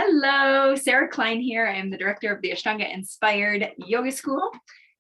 Hello, Sarah Klein here. I am the director of the Ashtanga Inspired Yoga School.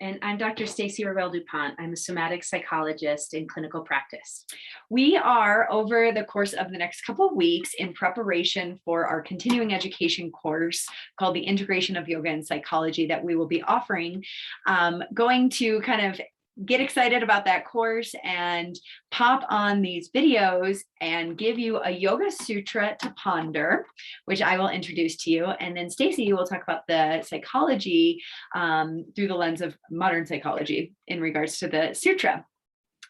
And I'm Dr. Stacy Reuille-Dupont. I'm a somatic psychologist in clinical practice. We are, over the course of the next couple of weeks, in preparation for our continuing education course called the Integration of Yoga and Psychology that we will be offering, going to kind of get excited about that course and pop on these videos and give you a Yoga Sutra to ponder, which I will introduce to you. And then Stacy will talk about the psychology through the lens of modern psychology in regards to the sutra.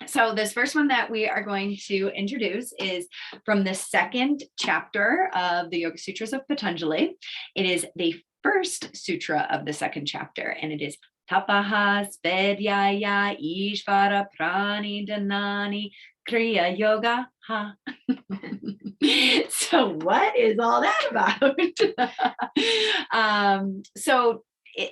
So this first one that we are going to introduce is from the second chapter of the Yoga Sutras of Patanjali. It is the first sutra of the second chapter, and it is tapah, svadhyaya, ishvara-pranidhana, kriya-yogah. So what is all that about?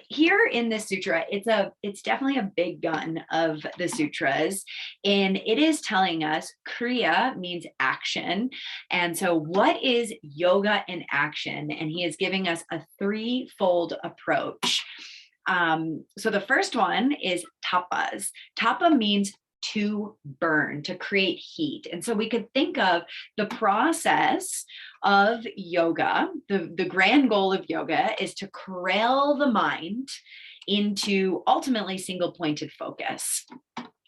Here in this sutra, it's definitely a big gun of the sutras, and it is telling us kriya means action. And so what is yoga in action? And he is giving us a threefold approach. So the first one is tapas. Tapa means to burn, to create heat. And so we could think of the process of yoga, the grand goal of yoga is to corral the mind into ultimately single pointed focus.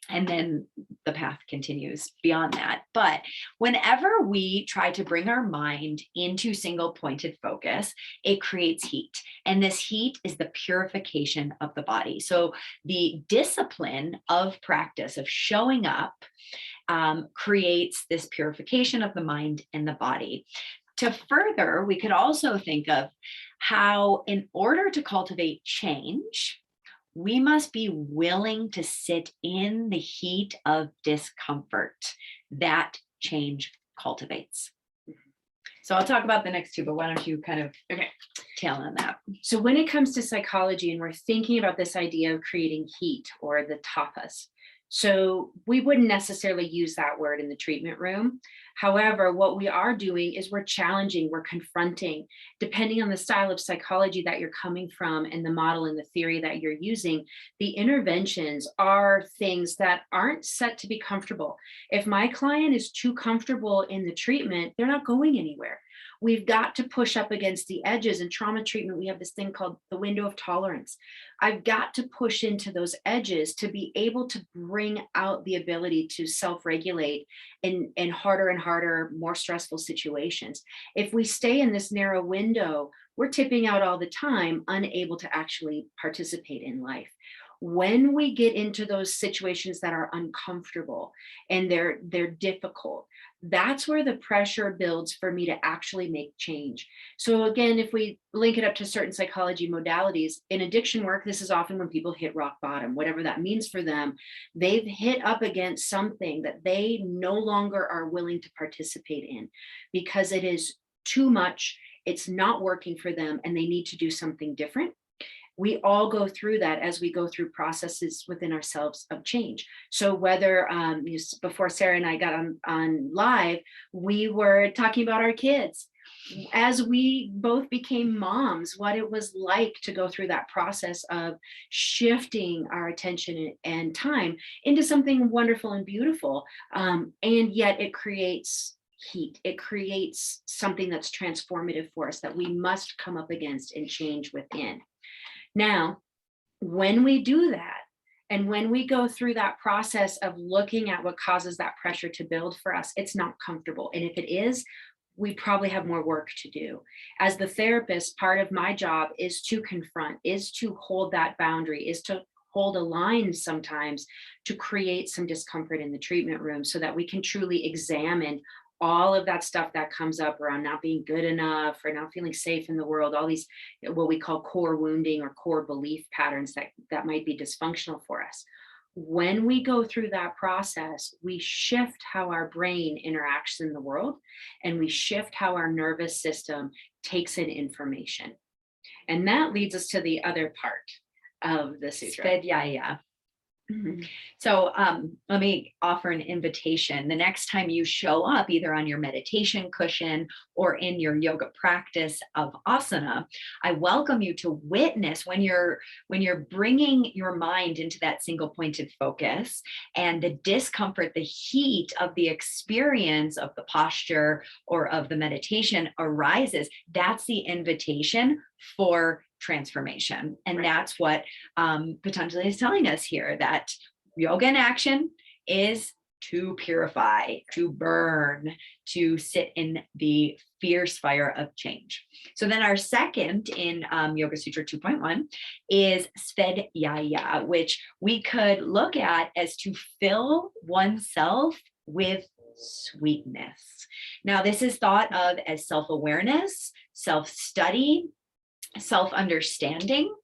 And then the path continues beyond that. But whenever we try to bring our mind into single pointed focus, it creates heat. And this heat is the purification of the body. So the discipline of practice, of showing up, creates this purification of the mind and the body. To further, we could also think of how, in order to cultivate change, we must be willing to sit in the heat of discomfort that change cultivates. So I'll talk about the next two, but why don't you kind of tail on that? So when it comes to psychology and we're thinking about this idea of creating heat or the tapas, so we wouldn't necessarily use that word in the treatment room. However, what we are doing is we're challenging, we're confronting, depending on the style of psychology that you're coming from and the model and the theory that you're using, the interventions are things that aren't set to be comfortable. If my client is too comfortable in the treatment, they're not going anywhere. We've got to push up against the edges. In trauma treatment, we have this thing called the window of tolerance. I've got to push into those edges to be able to bring out the ability to self-regulate in harder and harder, more stressful situations. If we stay in this narrow window, we're tipping out all the time, unable to actually participate in life. When we get into those situations that are uncomfortable and they're difficult, that's where the pressure builds for me to actually make change. So again, if we link it up to certain psychology modalities, in addiction work, this is often when people hit rock bottom, whatever that means for them. They've hit up against something that they no longer are willing to participate in because it is too much, it's not working for them, and they need to do something different. We all go through that as we go through processes within ourselves of change. So whether before Sarah and I got on live, we were talking about our kids. As we both became moms, what it was like to go through that process of shifting our attention and time into something wonderful and beautiful. And yet it creates heat. It creates something that's transformative for us that we must come up against and change within. Now, when we do that, and when we go through that process of looking at what causes that pressure to build for us, it's not comfortable. And if it is, we probably have more work to do. As the therapist, part of my job is to confront, is to hold that boundary, is to hold a line sometimes to create some discomfort in the treatment room so that we can truly examine all of that stuff that comes up around not being good enough or not feeling safe in the world, all these what we call core wounding or core belief patterns that might be dysfunctional for us. When we go through that process, we shift how our brain interacts in the world, and we shift how our nervous system takes in information. And that leads us to the other part of the sutra. Svadhyaya. Mhm. So let me offer an invitation. The next time you show up, either on your meditation cushion or in your yoga practice of asana, I welcome you to witness when you're bringing your mind into that single pointed focus and the discomfort, the heat of the experience of the posture or of the meditation arises. That's the invitation for transformation. And that's what Patanjali is telling us here, that yoga in action is to purify, to burn, to sit in the fierce fire of change. So then our second in Yoga Sutra 2.1 is svadhyaya, which we could look at as to fill oneself with sweetness. Now, this is thought of as self-awareness, self-study, self-understanding,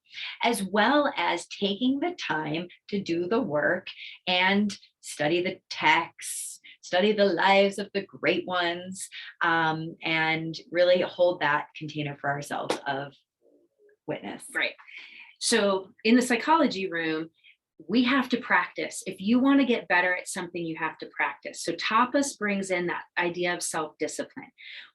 as well as taking the time to do the work and study the texts, study the lives of the great ones, and really hold that container for ourselves of witness. Right. So in the psychology room, we have to practice. If you want to get better at something, you have to practice. So tapas brings in that idea of self-discipline.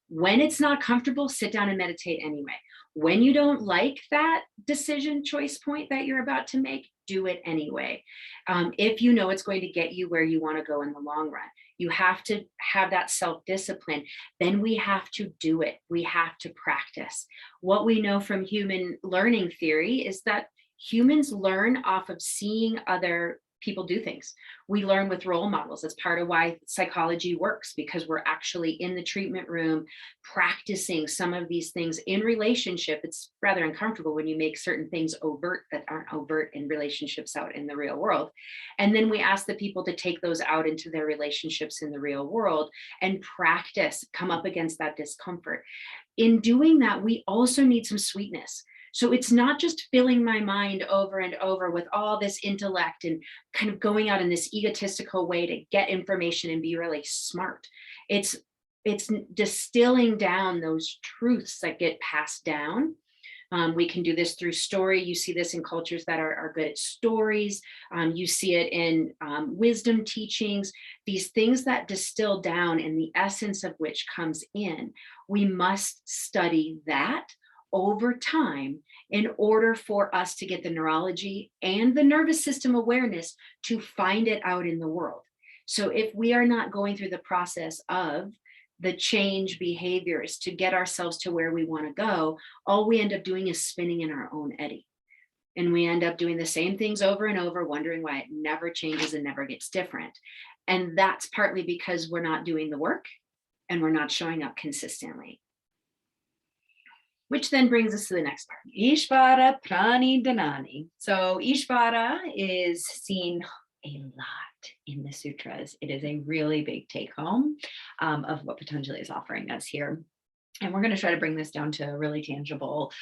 When it's not comfortable, sit down and meditate anyway. When you don't like that decision choice point that you're about to make, do it anyway. If you know it's going to get you where you want to go in the long run, you have to have that self-discipline. Then we have to do it. We have to practice. What we know from human learning theory is that humans learn off of seeing other people do things. We learn with role models. That's part of why psychology works, because we're actually in the treatment room practicing some of these things in relationship. It's rather uncomfortable when you make certain things overt that aren't overt in relationships out in the real world. And then we ask the people to take those out into their relationships in the real world and practice, come up against that discomfort. In doing that, we also need some sweetness. So it's not just filling my mind over and over with all this intellect and kind of going out in this egotistical way to get information and be really smart. It's distilling down those truths that get passed down. We can do this through story. You see this in cultures that are good at stories. You see it in wisdom teachings, these things that distill down and the essence of which comes in. We must study that over time in order for us to get the neurology and the nervous system awareness to find it out in the world. So if we are not going through the process of the change behaviors to get ourselves to where we want to go, all we end up doing is spinning in our own eddy. And we end up doing the same things over and over, wondering why it never changes and never gets different. And that's partly because we're not doing the work and we're not showing up consistently. Which then brings us to the next part. Ishvara-pranidhana. So ishvara is seen a lot in the sutras. It is a really big take home of what Patanjali is offering us here. And we're going to try to bring this down to a really tangible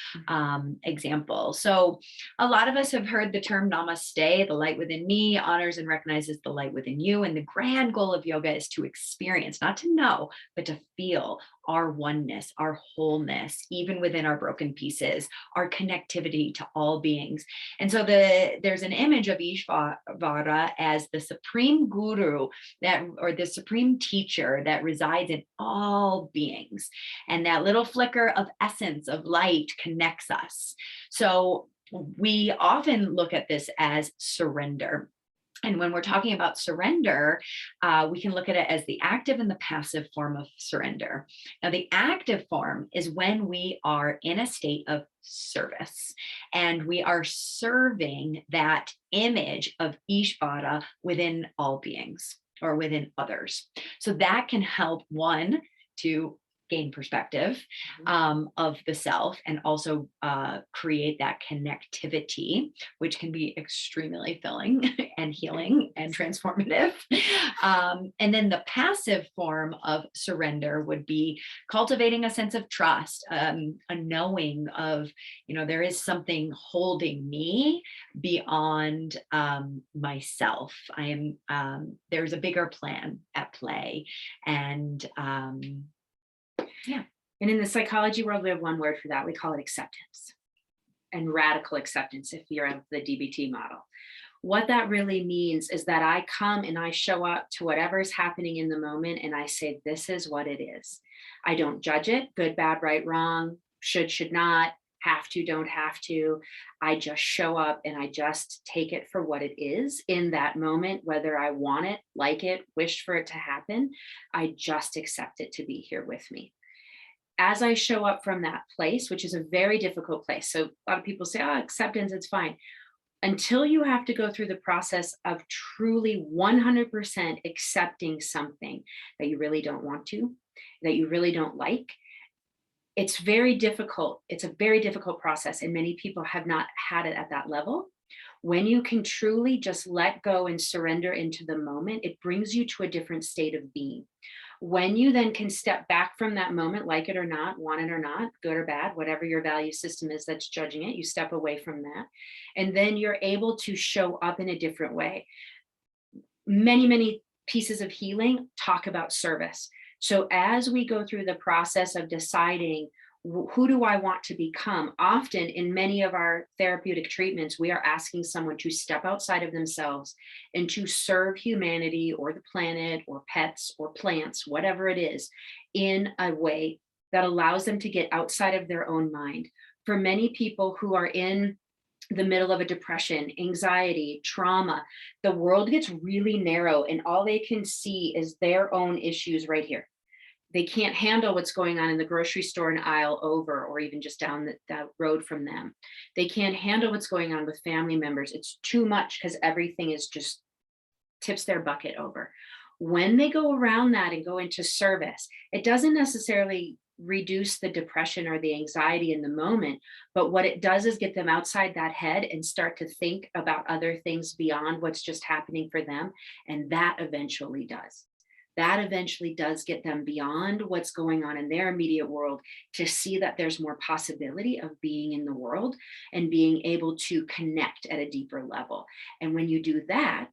example. So a lot of us have heard the term namaste, the light within me honors and recognizes the light within you. And the grand goal of yoga is to experience, not to know, but to feel our oneness, our wholeness, even within our broken pieces, our connectivity to all beings. And so there's an image of Ishvara as the supreme guru or the supreme teacher that resides in all beings. And that little flicker of essence of light connects us. So we often look at this as surrender. And when we're talking about surrender, we can look at it as the active and the passive form of surrender. Now, the active form is when we are in a state of service and we are serving that image of Ishvara within all beings or within others. So that can help one to gain perspective of the self and also create that connectivity, which can be extremely filling and healing and transformative. And then the passive form of surrender would be cultivating a sense of trust, a knowing of, there is something holding me beyond myself. There's a bigger plan at play. And yeah. And in the psychology world, we have one word for that. We call it acceptance and radical acceptance if you're of the DBT model. What that really means is that I come and I show up to whatever's happening in the moment and I say, this is what it is. I don't judge it, good, bad, right, wrong, should not, have to, don't have to. I just show up and I just take it for what it is in that moment, whether I want it, like it, wish for it to happen. I just accept it to be here with me. As I show up from that place, which is a very difficult place. So a lot of people say, oh, acceptance, it's fine. Until you have to go through the process of truly 100% accepting something that you really don't want to, that you really don't like, it's very difficult. It's a very difficult process, and many people have not had it at that level. When you can truly just let go and surrender into the moment, it brings you to a different state of being. When you then can step back from that moment, like it or not, want it or not, good or bad, whatever your value system is that's judging it, you step away from that. And then you're able to show up in a different way. Many pieces of healing talk about service. So as we go through the process of deciding who do I want to become, often in many of our therapeutic treatments, we are asking someone to step outside of themselves and to serve humanity or the planet or pets or plants, whatever it is, in a way that allows them to get outside of their own mind. For many people who are in the middle of a depression, anxiety, trauma, the world gets really narrow and all they can see is their own issues right here. They can't handle what's going on in the grocery store an aisle over or even just down that road from them. They can't handle what's going on with family members. It's too much because everything is just tips their bucket over. When they go around that and go into service, it doesn't necessarily reduce the depression or the anxiety in the moment, but what it does is get them outside that head and start to think about other things beyond what's just happening for them. And that eventually does get them beyond what's going on in their immediate world to see that there's more possibility of being in the world and being able to connect at a deeper level. And when you do that,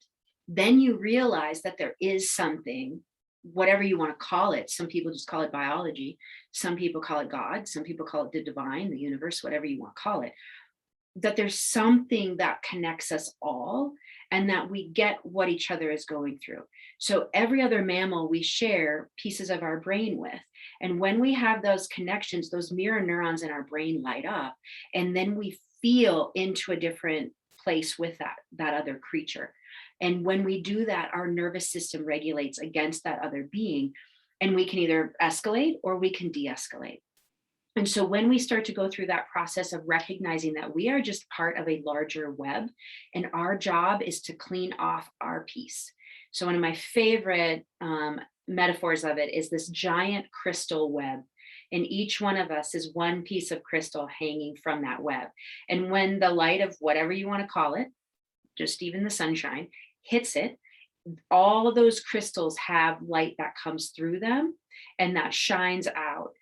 then you realize that there is something, whatever you want to call it. Some people just call it biology. Some people call it God. Some people call it the divine, the universe, whatever you want to call it. That there's something that connects us all and that we get what each other is going through. So every other mammal we share pieces of our brain with. And when we have those connections, those mirror neurons in our brain light up, and then we feel into a different place with that other creature. And when we do that, our nervous system regulates against that other being, and we can either escalate or we can de-escalate. And so when we start to go through that process of recognizing that we are just part of a larger web and our job is to clean off our piece. So one of my favorite metaphors of it is this giant crystal web. And each one of us is one piece of crystal hanging from that web. And when the light of whatever you want to call it, just even the sunshine, hits it, all of those crystals have light that comes through them and that shines out.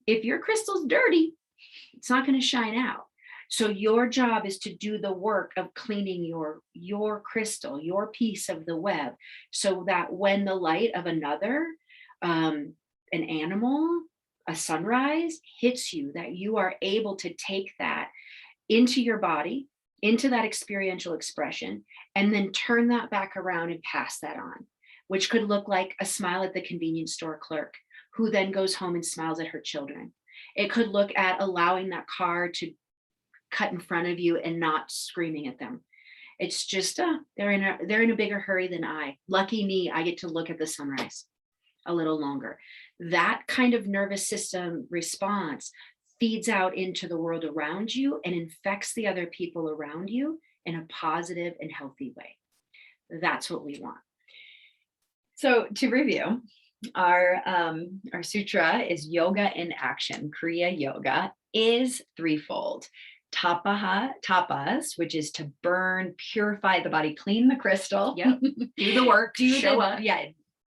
If your crystal's dirty, it's not going to shine out. So your job is to do the work of cleaning your crystal, your piece of the web, so that when the light of another, an animal, a sunrise hits you, that you are able to take that into your body, into that experiential expression, and then turn that back around and pass that on, which could look like a smile at the convenience store clerk, who then goes home and smiles at her children. It could look at allowing that car to cut in front of you and not screaming at them. It's just, they're in a bigger hurry than I. Lucky me, I get to look at the sunrise a little longer. That kind of nervous system response feeds out into the world around you and infects the other people around you in a positive and healthy way. That's what we want. So to review, our sutra is yoga in action. Kriya-yogah is threefold. Tapas, which is to burn, purify the body, clean the crystal. Yep. Do the work, show up. Yeah.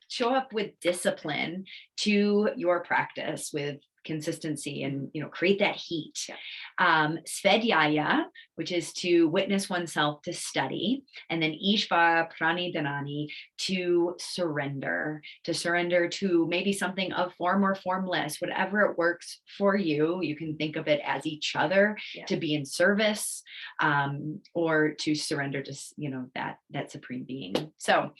Show up with discipline to your practice with consistency and, create that heat. Svadhyaya, which is to witness oneself to study, and then ishvara-pranidhana, to surrender to maybe something of form or formless, whatever it works for you. You can think of it as each other, to be in service, or to surrender to, that supreme being. So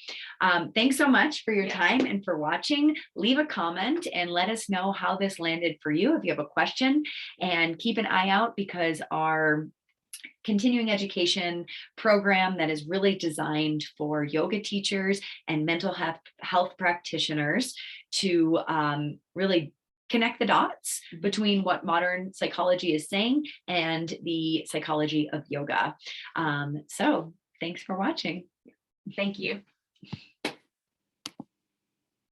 thanks so much for your time and for watching. Leave a comment and let us know how this landed for you if you have a question, and keep an eye out, because our continuing education program that is really designed for yoga teachers and mental health practitioners to really connect the dots between what modern psychology is saying and the psychology of yoga. So thanks for watching. Thank you.